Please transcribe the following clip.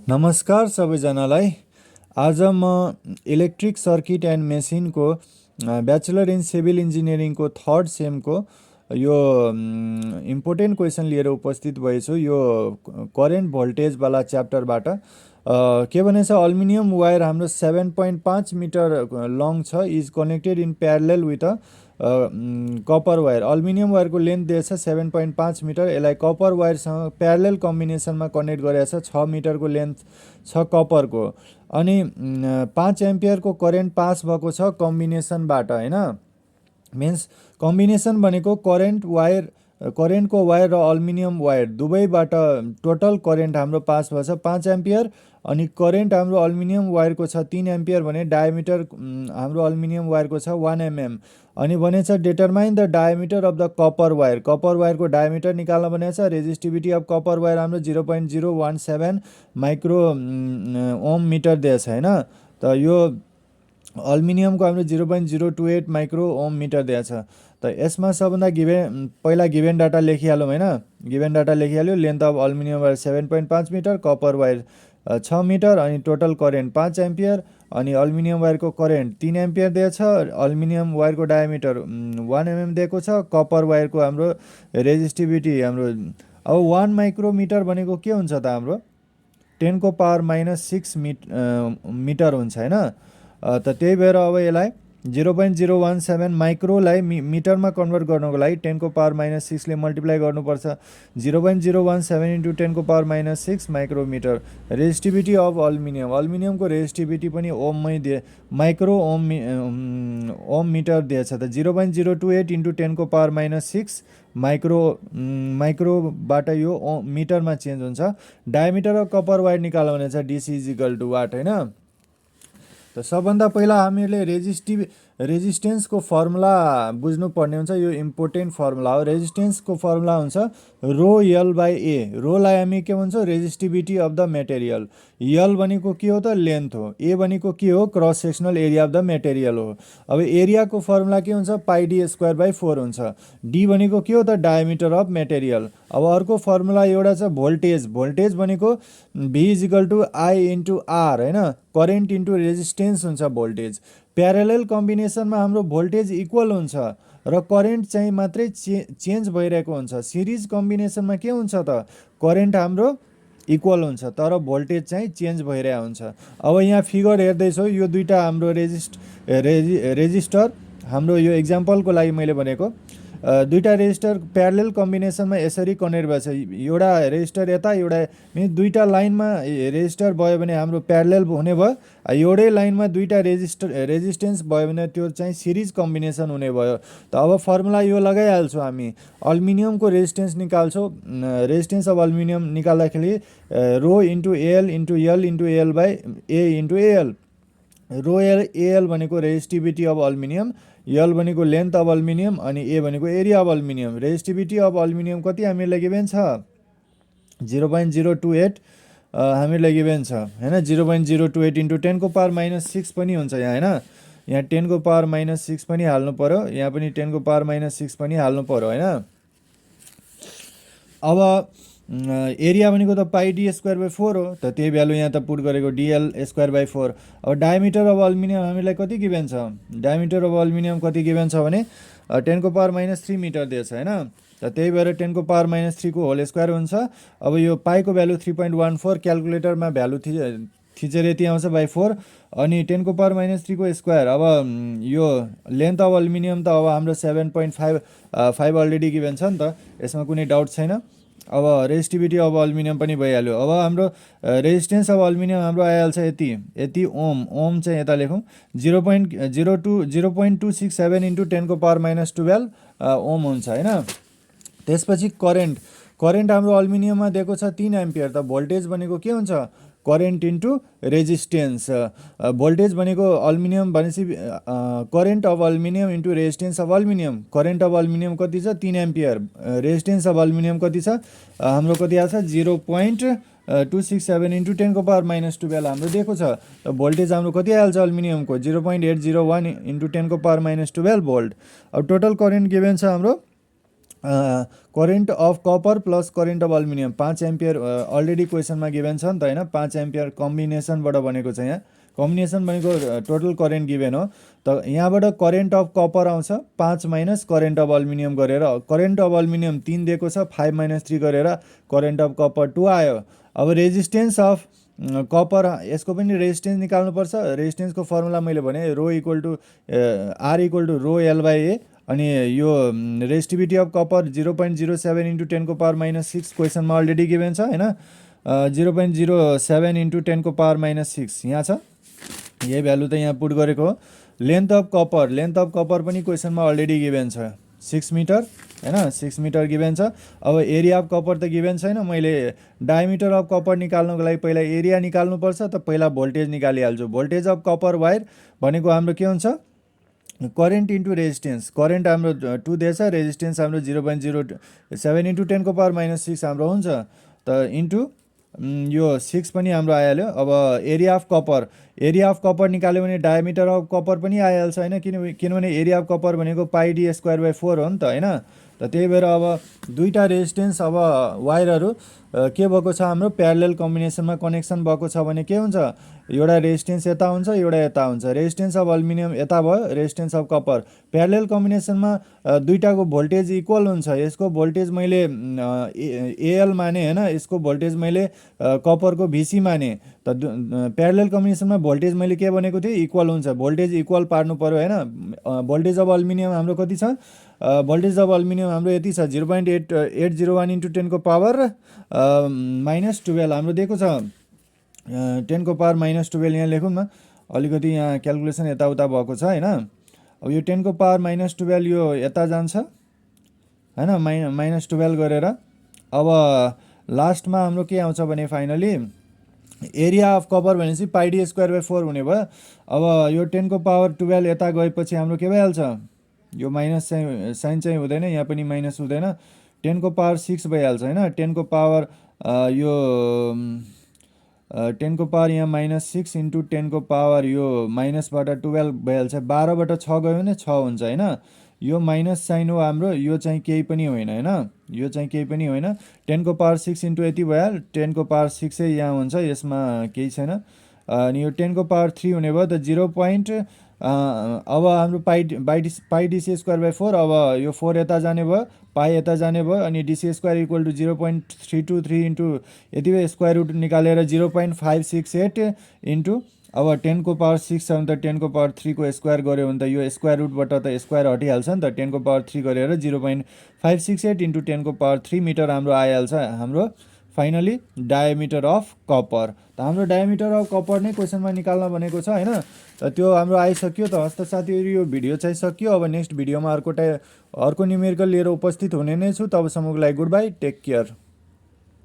नमस्कार सबैजनालाई। आज म इलेक्ट्रिक सर्किट एन्ड मेसिनको ब्याचलर इन सिभिल इन्जिनियरिङको थर्ड सेमको यो इम्पोर्टेन्ट क्वेसन लिएर उपस्थित भएछु। यो करेन्ट भोल्टेजवाला च्याप्टरबाट के भनेछ, अल्युमिनियम वायर हाम्रो 7.5 मिटर लङ छ, is connected in parallel with a copper wire. Aluminium वायरको लेन्थ दिएछ 7.5 मिटर, यसलाई कपर वायरसँग प्यारलेल कम्बिनेसनमा कनेक्ट गरेको छ। 6 मिटरको लेन्थ छ कपरको, अनि 5 एम्पियरको करेन्ट पास भएको छ कम्बिनेसनबाट, होइन। मिन्स कम्बिनेसन भनेको करेन्टको वायर र अल्युमिनियम वायर दुवैबाट टोटल करेन्ट हाम्रो पास भएको छ 5 एम्पियर, अनि करेन्ट हाम्रो अल्युमिनियम वायरको छ 3 एम्पियर भने डायमिटर हाम्रो अल्युमिनियम वायरको छ 1 mm। अनि भनेछ determine the diameter of the copper wire. Copper वायरको डायमिटर निकाल्न भनेछ। रेजिस्टिभिटी अफ कपर वायर हाम्रो 0.017 माइक्रो ओम मिटर दिएछ, होइन। त यो अल्युमिनियमको हाम्रो 0.028 माइक्रो ओम मिटर दिएछ। त यसमा सबभन्दा पहिला गिभेन डाटा लेखिहालौँ, होइन। गिभेन डाटा लेखिहाल्यो। Length of aluminium wire 7.5 metre, copper wire 6 metre, अनि टोटल करेन्ट 5 एम्पियर, अनि अल्युमिनियम वायरको करेन्ट 3 एम्पियर दिएछ। अल्युमिनियम वायरको डायमिटर 1 mm दिएको छ। कपर वायरको हाम्रो रेजिस्टिभिटी हाम्रो अब 1 माइक्रोमिटर भनेको के हुन्छ त, हाम्रो 10⁻⁻6 मिटर हुन्छ, होइन। त त्यही भएर अब यसलाई 0.017 माइक्रोलाई मिटरमा कन्भर्ट गर्नको लागि 10⁻⁻6 ले मल्टिप्लाई गर्नुपर्छ। 0.017 इन्टु 10⁻⁻6 माइक्रोमिटर। रेजिस्टिभिटी अफ अल्युमिनियमको रेजिस्टिभिटी पनि ओममै माइक्रो ओम मिटर दिएछ। त 0.028 इन्टु 10⁻⁻6 माइक्रोबाट यो मिटरमा चेन्ज हुन्छ। डायमिटर अफ कपर वायर निकाल्नु भनेछ DC is equal to what, होइन। त सबभन्दा पहिला हामीले रेजिस्टेन्सको फर्मुला बुझ्नुपर्ने हुन्छ। यो इम्पोर्टेन्ट फर्मुला हो। रेजिस्टेन्सको फर्मुला हुन्छ रो यल बाई ए। रोलाई हामी के भन्छौँ, रेजिस्टिभिटी अफ द मेटेरियल। यल भनेको के हो त, लेन्थ हो। ए भनेको के हो, cross sectional area of the material हो। अब एरियाको फर्मुला के हुन्छ, πd²/4 हुन्छ। डी भनेको के हो त, डायमिटर अफ मेटेरियल। अब अर्को फर्मुला एउटा छ भोल्टेज। भोल्टेज भनेको V is equal to I into R, होइन। करेन्ट इन्टु रेजिस्टेन्स हुन्छ भोल्टेज। प्यारलेल कम्बिनेसनमा हाम्रो भोल्टेज इक्वल हुन्छ र करेन्ट चाहिँ मात्रै चेन्ज भइरहेको हुन्छ। सिरिज कम्बिनेसनमा के हुन्छ त, करेन्ट हाम्रो इक्वल हुन्छ तर भोल्टेज चाहिँ चेन्ज भइरहेको हुन्छ। अब यहाँ फिगर हेर्दैछौँ, यो दुईवटा हाम्रो रेजिस्टर हाम्रो यो एक्जाम्पलको लागि मैले भनेको दुईवटा रेजिस्टर प्यारलेल कम्बिनेसनमा यसरी कनेक्ट भएछ। एउटा रेजिस्टर यता, एउटा मिन्स दुईवटा लाइनमा रेजिस्टर भयो भने हाम्रो प्यारलेल हुने भयो। एउटै लाइनमा दुईवटा रेजिस्टेन्स भयो भने त्यो चाहिँ सिरिज कम्बिनेसन हुने भयो। त अब फर्मुला यो लगाइहाल्छौँ हामी। अल्युमिनियमको रेजिस्टेन्स निकाल्छौँ। रेजिस्टेन्स अफ अल्युमिनियम निकाल्दाखेरि rho into L into L into L by A into L. Rho L भनेको रेजिस्टिभिटी अफ अल्युमिनियम, यल भनेको लेन्थ अफ अल्युमिनियम, अनि ए भनेको area of aluminium. Resistivity of aluminium कति हामीलाई given छ, 0.028 हामीलाई given छ, होइन। 0.028 इन्टु 10⁻⁻6 पनि हुन्छ यहाँ, होइन। यहाँ 10⁻⁻6 पनि हाल्नु पऱ्यो, यहाँ पनि 10⁻⁻6 पनि हाल्नु पऱ्यो, होइन। अब एरिया भनेको त πd²/4 हो, त त्यही भ्यालु यहाँ त पुट गरेको dl²/4। अब डायमिटर अफ अल्युमिनियम हामीलाई कति गिभेन छ, डायमिटर अफ अल्युमिनियम कति गिभेन छ भने 10⁻³ मिटर दिएछ, होइन। त त्यही भएर 10⁻³ को होल स्क्वायर हुन्छ। अब यो पाईको भ्यालु 3.14, क्यालकुलेटरमा भ्यालु थिचेर यति आउँछ /4, अनि 10⁻³ को स्क्वायर। अब यो लेन्थ अफ अल्युमिनियम त अब हाम्रो 7.5 अलरेडी गिभेन छ नि त, यसमा कुनै डाउट छैन। अब रेजिस्टिभिटी अफ अल्युमिनियम पनि भइहाल्यो। अब हाम्रो रेजिस्टेन्स अफ अल्युमिनियम हाम्रो आइहाल्छ यति ओम चाहिँ यता लेखौँ 0.267 इन्टु 10⁻⁻12 ओम हुन्छ, होइन। त्यसपछि करेन्ट हाम्रो अल्युमिनियममा दिएको छ 3 एम्पियर। त भोल्टेज भनेको के हुन्छ, करेन्ट इन्टु रेजिस्टेन्स। भोल्टेज भनेको अल्युमिनियम भनेपछि current of aluminium into resistance of aluminium. Current of aluminium कति छ, 3 एम्पियर। रेजिस्टेन्स अफ अल्युमिनियम कति छ हाम्रो, कति आएको छ 0.267 इन्टु 10⁻⁻12 हाम्रो दिएको छ। त भोल्टेज हाम्रो कति आइहाल्छ अल्युमिनियमको 0.801 इन्टु 10⁻⁻12 भोल्ट। अब टोटल करेन्ट गिभेन छ हाम्रो current of copper plus current of aluminium 5 ampere already क्वेसनमा गिभेन छ नि त होइन 5 एम्पियर कम्बिनेसनबाट बनेको छ यहाँ कम्बिनेसन भनेको टोटल करेन्ट गिभेन हो त यहाँबाट करेन्ट अफ कपर आउँछ 5 माइनस करेन्ट अफ अल्युमिनियम गरेर करेन्ट अफ अल्युमिनियम 3 दिएको छ 5 माइनस 3 गरेर करेन्ट अफ कपर 2 आयो। अब रेजिस्टेन्स अफ कपर यसको पनि रेजिस्टेन्स निकाल्नुपर्छ। रेजिस्टेन्सको फर्मुला मैले भने rho equal to R equal to rho L by A अनि यो रेजिस्टिभिटी अफ कपर 0.07 इन्टु 10 को पावर माइनस 6 क्वेसनमा अलरेडी गिभेन छ होइन 0.07 इन्टु 10 को पावर माइनस 6 यहाँ छ यही भ्यालु त यहाँ पुट गरेको हो। लेन्थ अफ कपर पनि क्वेसनमा अलरेडी गिभेन छ 6 मिटर होइन 6 मिटर गिभेन छ। अब एरिया अफ कपर त गिभेन छैन मैले डायमिटर अफ कपर निकाल्नको लागि पहिला एरिया निकाल्नुपर्छ त पहिला भोल्टेज निकालिहाल्छु। भोल्टेज अफ कपर वायर भनेको हाम्रो के हुन्छ करेन्ट इन्टु रेजिस्टेन्स करेन्ट हाम्रो 2 दिएछ रेजिस्टेन्स हाम्रो 0.07 इन्टु 10 को पावर माइनस 6 हाम्रो हुन्छ त इन्टु यो 6 पनि हाम्रो आइहाल्यो। अब एरिया अफ कपर निकाल्यो भने डायमिटर अफ कपर पनि आइहाल्छ होइन किनभने एरिया अफ कपर भनेको पाई डी स्क्वायर बाई 4 हो नि त होइन त त्यही भएर अब दुईवटा रेजिस्टेन्स अब वायरहरू के भएको छ हाम्रो प्यारलेल कम्बिनेसनमा कनेक्सन भएको छ भने के हुन्छ एउटा रेजिस्टेन्स यता हुन्छ एउटा यता हुन्छ रेजिस्टेन्स अफ अल्युमिनियम यता भयो रेजिस्टेन्स अफ कपर प्यारलेल कम्बिनेसनमा दुईटाको भोल्टेज इक्वल हुन्छ। यसको भोल्टेज मैले एएल माने होइन यसको भोल्टेज मैले कपरको भिसी माने त प्यारलेल कम्बिनेसनमा भोल्टेज मैले के भनेको थिएँ इक्वल हुन्छ भोल्टेज इक्वल पार्नु पऱ्यो होइन। भोल्टेज अफ अल्युमिनियम हाम्रो कति छ भोल्टेज अफ अल्युमिनियम हाम्रो यति छ 0.801 इन्टु 10 को पावर माइनस 12 हाम्रो दिएको छ 10 को पावर माइनस 12 यहाँ लेखौँ न अलिकति यहाँ क्यालकुलेसन यताउता भएको छ होइन। अब यो 10 को पावर माइनस 12 यो यता जान्छ होइन माइनस 12 गरेर अब लास्टमा हाम्रो के आउँछ भने फाइनली एरिया अफ कपर भनेपछि पाई डी स्क्वायर बाई 4 हुने भयो। अब यो 10 को पावर 12 यता गएपछि हाम्रो के भइहाल्छ यो माइनस चाहिँ साइन चाहिँ हुँदैन यहाँ पनि माइनस हुँदैन 10 को पावर 6 भइहाल्छ होइन 10 को पावर यो 10 को पावर यहाँ माइनस 6 इन्टु 10 को पावर यो माइनसबाट 12 भइहाल्छ 12बाट 6 गयो भने 6 हुन्छ होइन यो माइनस साइन हो हाम्रो यो चाहिँ केही पनि होइन होइन यो चाहिँ केही पनि होइन 10 को पावर 6 इन्टु यति भइहाल्यो 10 को पावर 6 यहाँ हुन्छ यसमा केही छैन अनि यो 10 को पावर 3 हुने भयो त 0. अब हाम्रो पाई डिसी स्क्वायर बाई 4 अब यो 4 यता जाने भयो पाई यता जाने भयो अनि DC square equal to 0.323 into यति भयो स्क्वायर रुट निकालेर 0.568 इन्टु अब 10 को पावर 6 छ भने त 10 को पावर 3 को स्क्वायर गऱ्यो भने त यो स्क्वायर रुटबाट त स्क्वायर हटिहाल्छ नि त 10 को पावर 3 गरेर 0.568 इन्टु 10 को पावर 3 मिटर हाम्रो आइहाल्छ हाम्रो फाइनली डायमिटर अफ कपर त हाम्रो डायमिटर अफ कपर नै क्वेसनमा निकाल्न भनेको छ होइन त त्यो हाम्रो आइसक्यो त हस्त साथीहरू यो भिडियो चाहिँ सकियो। अब नेक्स्ट भिडियोमा अर्को न्युमेरिकल लिएर उपस्थित हुने नै छु तबसम्मको लागि गुड बाई टेक केयर।